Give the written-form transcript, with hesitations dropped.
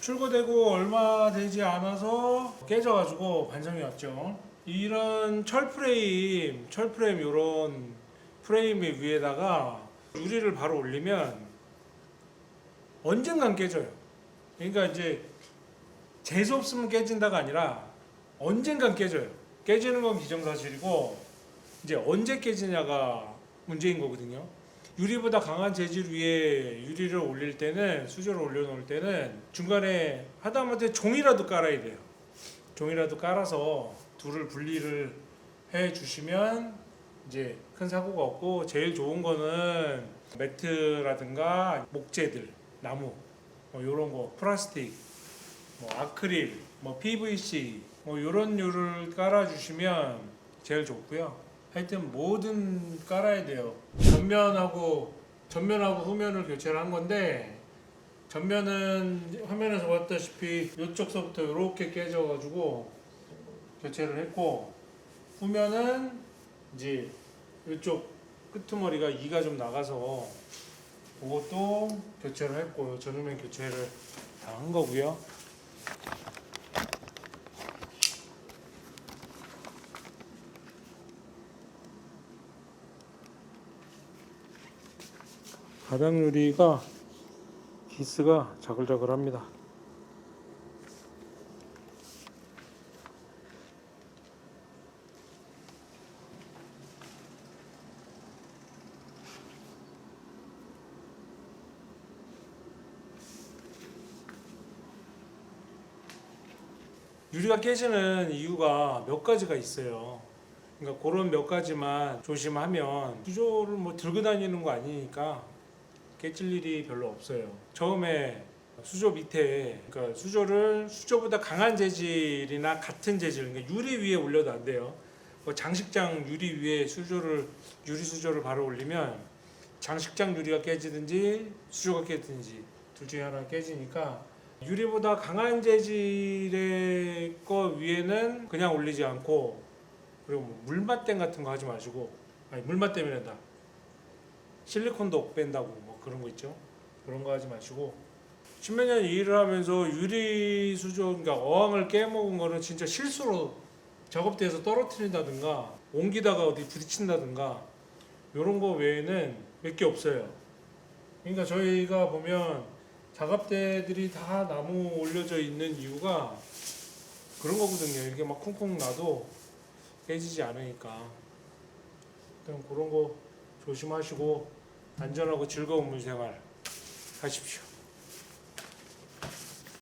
출고되고 얼마 되지 않아서 깨져가지고 반성이 왔죠. 이런 철 프레임 이런 프레임 위에다가 유리를 바로 올리면 언젠간 깨져요. 그러니까 이제 재수 없으면 깨진다가 아니라 언젠간 깨져요. 깨지는 건 기정사실이고 이제 언제 깨지냐가 문제인 거거든요. 유리보다 강한 재질 위에 유리를 올릴 때는, 수조를 올려놓을 때는 중간에 하다못해 종이라도 깔아야 돼요. 종이라도 깔아서 둘을 분리를 해 주시면 이제 큰 사고가 없고, 제일 좋은 거는 매트라든가 목재들, 나무, 이런 거, 플라스틱, 아크릴, PVC, 이런 류를 깔아 주시면 제일 좋고요. 하여튼 뭐든 깔아야 돼요. 전면하고 후면을 교체를 한 건데, 전면은 화면에서 봤다시피 이쪽서부터 이렇게 깨져가지고 교체를 했고, 후면은 이제 이쪽 끄트머리가 이가 좀 나가서 그것도 교체를 했고, 전후면 교체를 다 한 거고요. 가장 유리가 기스가 자글자글합니다. 유리가 깨지는 이유가 몇 가지가 있어요. 그러니까 그런 몇 가지만 조심하면, 수조를 들고 다니는 거 아니니까 깨질 일이 별로 없어요. 처음에 수조 밑에, 그러니까 수조보다 강한 재질이나 같은 재질, 그러니까 유리 위에 올려도 안 돼요. 장식장 유리 위에 유리 수조를 바로 올리면 장식장 유리가 깨지든지 수조가 깨지든지 둘 중에 하나가 깨지니까, 유리보다 강한 재질의 거 위에는 그냥 올리지 않고, 그리고 물맛댐 같은 거 하지 마시고, 물맛댐이란다, 실리콘도 뺀다고 그런 거 있죠. 그런 거 하지 마시고, 십몇 년 일을 하면서 유리 수조, 그러니까 어항을 깨먹은 거는 진짜 실수로 작업대에서 떨어뜨린다든가 옮기다가 어디 부딪힌다든가 이런 거 외에는 몇 개 없어요. 그러니까 저희가 보면 작업대들이 다 나무 올려져 있는 이유가 그런 거거든요. 이렇게 막 쿵쿵 나도 깨지지 않으니까 일단 그런 거 조심하시고 안전하고 즐거운 물 생활 하십시오.